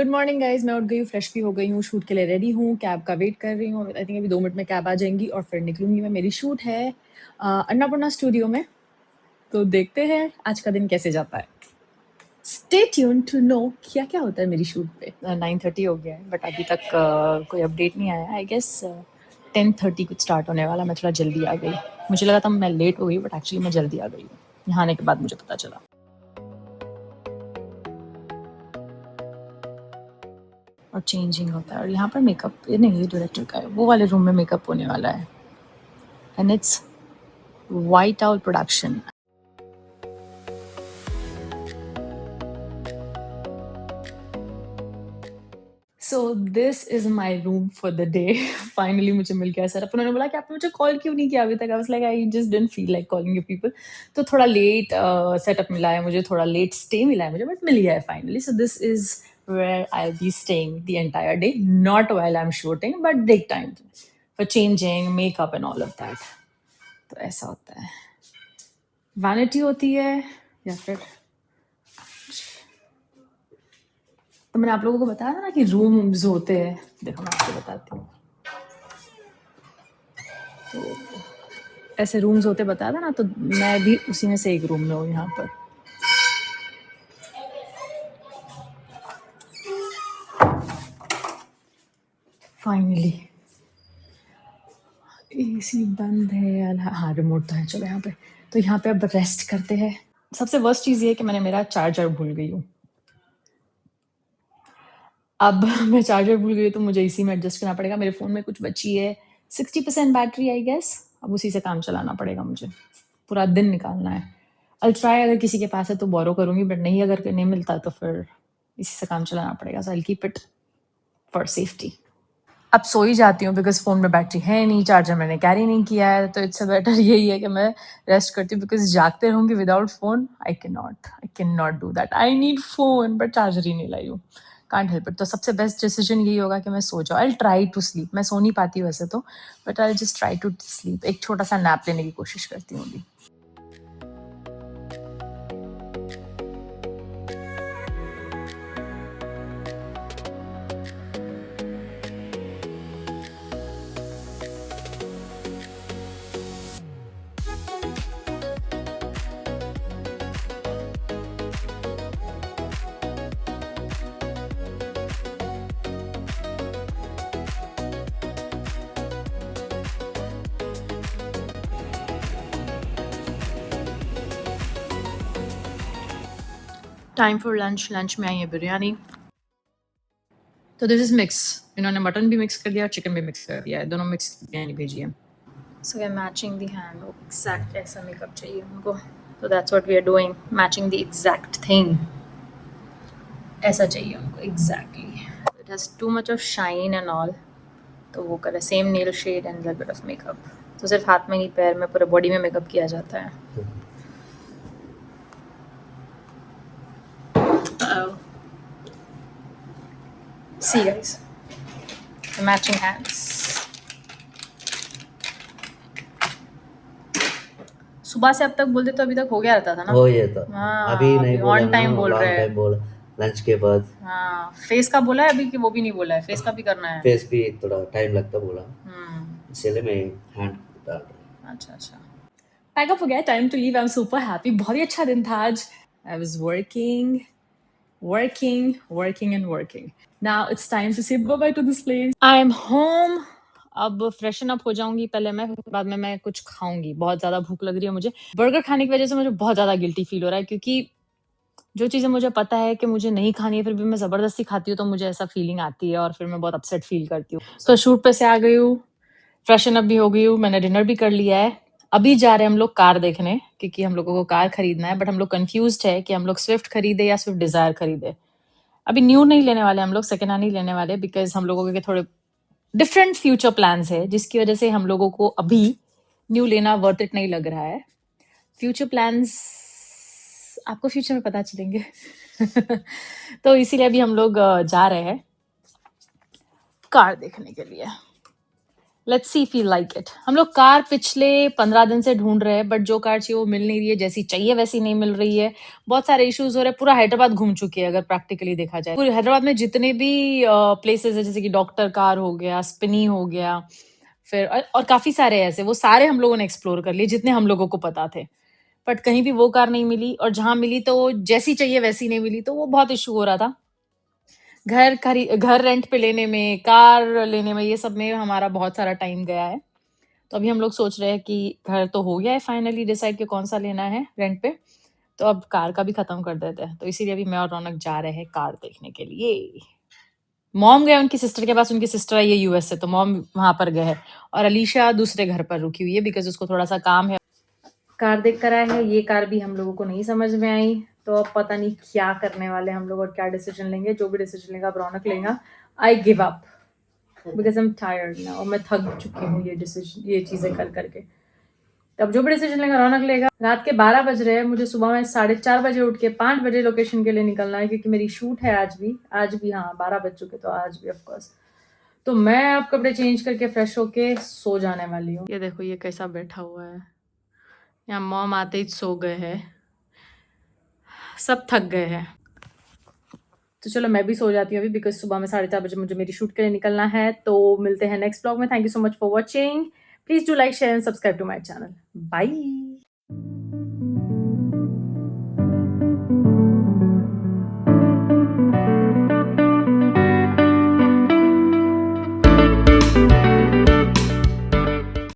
Good morning guys. मैं उठ गई हूँ, फ्रेश भी हो गई हूँ, शूट के लिए रेडी हूँ, कैब का वेट कर रही हूँ। आई थिंक अभी 2 मिनट में कैब आ जाएंगी और फिर निकलूंगी मैं। मेरी शूट है अन्नपूर्णा स्टूडियो में, तो देखते हैं आज का दिन कैसे जाता है। स्टे ट्यून टू नो क्या क्या होता है मेरी शूट पे। 9:30 हो गया है बट अभी तक कोई अपडेट नहीं आया। आई गेस 10:30 कुछ स्टार्ट होने वाला। मैं थोड़ा जल्दी आ गई, मुझे लगा था मैं लेट हो गई बट एक्चुअली मैं जल्दी आ गई हूँ। यहाँ आने के बाद मुझे पता चला। और चेंजिंग होता है और यहाँ पर मेकअप, ये नहीं, ये डायरेक्टर का है, वो वाले रूम में मेकअप होने वाला है and it's white out production. So this is my room for the day. Finally मुझे मिल गया सर। उन्होंने बोला कि आपने मुझे कॉल क्यों नहीं किया अभी तक। I was like I just didn't feel like calling you people. तो थोड़ा लेट सेटअप मिला है मुझे, थोड़ा लेट स्टे मिला है मुझे, बट मिल गया है finally. So this is where I will be staying the entire day, not while I am shooting but break time for changing makeup and all of that. तो ऐसा होता है, वैनिटी होती है या फिर। तो मैंने आप लोगों को बताया था ना कि रूम्स होते हैं। देखो मैं आपको बताती हूँ, तो ऐसे रूम्स होते बताया था ना, तो मैं भी उसी में से एक रूम में हूँ यहाँ पर। फाइनली एसी बंद है यार। हाँ रिमोट तो है, चलो यहाँ पे। तो यहाँ पे अब रेस्ट करते हैं। सबसे वर्स्ट चीज़ ये है कि मैंने मेरा चार्जर भूल गई हूँ। अब मैं चार्जर भूल गई तो मुझे इसी में एडजस्ट करना पड़ेगा। मेरे फ़ोन में कुछ बची है 60% बैटरी आई गेस। अब उसी से काम चलाना पड़ेगा मुझे, पूरा दिन निकालना है। आई ट्राई, अगर किसी के पास है तो बोरो करूँगी, बट नहीं, अगर नहीं मिलता तो फिर इसी से काम चलाना पड़ेगा। So I keep it for safety. अब सो ही जाती हूँ बिकॉज फ़ोन में बैटरी है नहीं, चार्जर मैंने कैरी नहीं किया है, तो इससे बेटर यही है कि मैं रेस्ट करती हूँ। बिकॉज जागते रहूँगी without phone, I can not do that. I need phone but charger ही नहीं लाई हूँ, कांट हेल्प इट। तो सबसे बेस्ट डिसीजन यही होगा कि मैं सो जाऊँ। I try to sleep. मैं सो नहीं पाती हूँ वैसे तो, but I just try to sleep. एक छोटा सा नैप लेने की कोशिश करती हूँ अभी। Time for lunch. लंच में आई है बिरयानी। तो दिस इज मिक्स। इन्होंने मटन भी मिक्स कर दिया और चिकन भी मिक्स कर दिया है, दोनों मिक्स बिरयानी भेजी है। So we are matching the hand. Exact ऐसा मेकअप चाहिए उनको, तो that's what we are doing, matching the exact thing. ऐसा चाहिए उनको exactly. It has too much of shine and all, तो वो करे same nail shade and little bit of makeup. तो सिर्फ हाथ में नहीं, पैर में, पूरे बॉडी में मेकअप किया जाता है। See guys, matching hands. सुबह से अब तक बोलते तो अभी तक हो गया रहता था ना। हो ये तो हाँ, अभी नहीं बोला ऑन टाइम बोल रहे लॉन्ग हैं। टाइम बोला लंच के बाद। हाँ, फेस का बोला है अभी कि वो भी नहीं बोला है, फेस का भी करना है। फेस भी थोड़ा टाइम लगता बोला, हम्म, इसलिए मैं हैंड डाल रहा अच्छा अच्छा। पैकअप हो गया, time to leave. I am super happy. बहुत ही अच्छा दिन था आज। I was working working and working. Now it's time to say bye bye to this place. I am home. अब फ्रेशन अप हो जाऊंगी पहले मैं, बाद में मैं कुछ खाऊंगी। बहुत ज्यादा भूख लग रही है मुझे। बर्गर खाने की वजह से मुझे बहुत ज्यादा गिल्टी फील हो रहा है, क्योंकि जो चीजें मुझे पता है कि मुझे नहीं खानी है फिर भी मैं जबरदस्ती खाती हूँ, तो मुझे ऐसा फीलिंग आती है और फिर मैं बहुत अपसेट फील करती हूँ। तो शूट पे से आ गई हूँ, फ्रेशन अप भी हो गई हूँ, मैंने डिनर भी कर लिया है। अभी जा रहे हैं हम लोग कार देखने, क्योंकि हम लोगों को कार खरीदना है। बट हम लोग कंफ्यूज्ड है कि हम लोग स्विफ्ट खरीदे या स्विफ्ट डिजायर खरीदे। अभी न्यू नहीं लेने वाले हम लोग, सेकेंड हैंड ही लेने वाले, बिकॉज हम लोगों के थोड़े डिफरेंट फ्यूचर प्लान्स है, जिसकी वजह से हम लोगों को अभी न्यू लेना वर्थ इट नहीं लग रहा है। फ्यूचर प्लान्स आपको फ्यूचर में पता चलेंगे। तो इसीलिए अभी हम लोग जा रहे हैं कार देखने के लिए। Let's see if you like it. हम लोग कार पिछले 15 दिन से ढूंढ रहे हैं, बट जो कार चाहिए वो मिल नहीं रही है, जैसी चाहिए वैसी नहीं मिल रही है। बहुत सारे इश्यूज हो रहे हैं। पूरा हैदराबाद घूम चुके हैं अगर प्रैक्टिकली देखा जाए। पूरे हैदराबाद में जितने भी प्लेसेस है, जैसे कि डॉक्टर कार हो गया, स्पिनी हो गया, फिर और काफी सारे ऐसे, वो सारे हम लोगों ने एक्सप्लोर कर लिए जितने हम लोगों को पता थे। बट कहीं भी वो कार नहीं मिली, और जहां मिली तो जैसी चाहिए वैसी नहीं मिली, तो वो बहुत इशू हो रहा था। घर रेंट पे लेने में, कार लेने में, ये सब में हमारा बहुत सारा टाइम गया है। तो अभी हम लोग सोच रहे हैं कि घर तो हो गया है फाइनली डिसाइड कि कौन सा लेना है रेंट पे, तो अब कार का भी खत्म कर देते हैं। तो इसीलिए अभी मैं और रौनक जा रहे हैं कार देखने के लिए। मॉम गए उनकी सिस्टर के पास, उनकी सिस्टर आई है यूएस से, तो मॉम वहां पर गए है, और अलीशा दूसरे घर पर रुकी हुई है बिकॉज उसको थोड़ा सा काम है। कार देख कर आए हैं, ये कार भी हम लोगों को नहीं समझ में आई, तो अब पता नहीं क्या करने वाले हम लोग और क्या डिसीजन लेंगे। जो भी डिसीजन लेगा रौनक लेगा। I give up because I am tired ना, और मैं थक चुकी हूँ ये चीजें कर करके। तब जो भी डिसीजन लेगा रौनक लेगा। रात के 12 बज रहे हैं, मुझे सुबह में 4:30 बजे उठ के 5 बजे लोकेशन के लिए निकलना है, क्योंकि मेरी शूट है आज भी हाँ 12 बज चुके, तो आज भी ऑफकोर्स। तो मैं अब कपड़े चेंज करके फ्रेश होके सो जाने वाली हूँ। ये देखो ये कैसा बैठा हुआ है, यहाँ मॉम आते ही सो गए हैं, सब थक गए हैं। तो चलो मैं भी सो जाती हूँ अभी, बिकॉज सुबह में 4:30 बजे मुझे मेरी शूट के लिए निकलना है। तो मिलते हैं नेक्स्ट ब्लॉग में। Thank you so much for watching. Please do like, share and subscribe to my channel. Bye.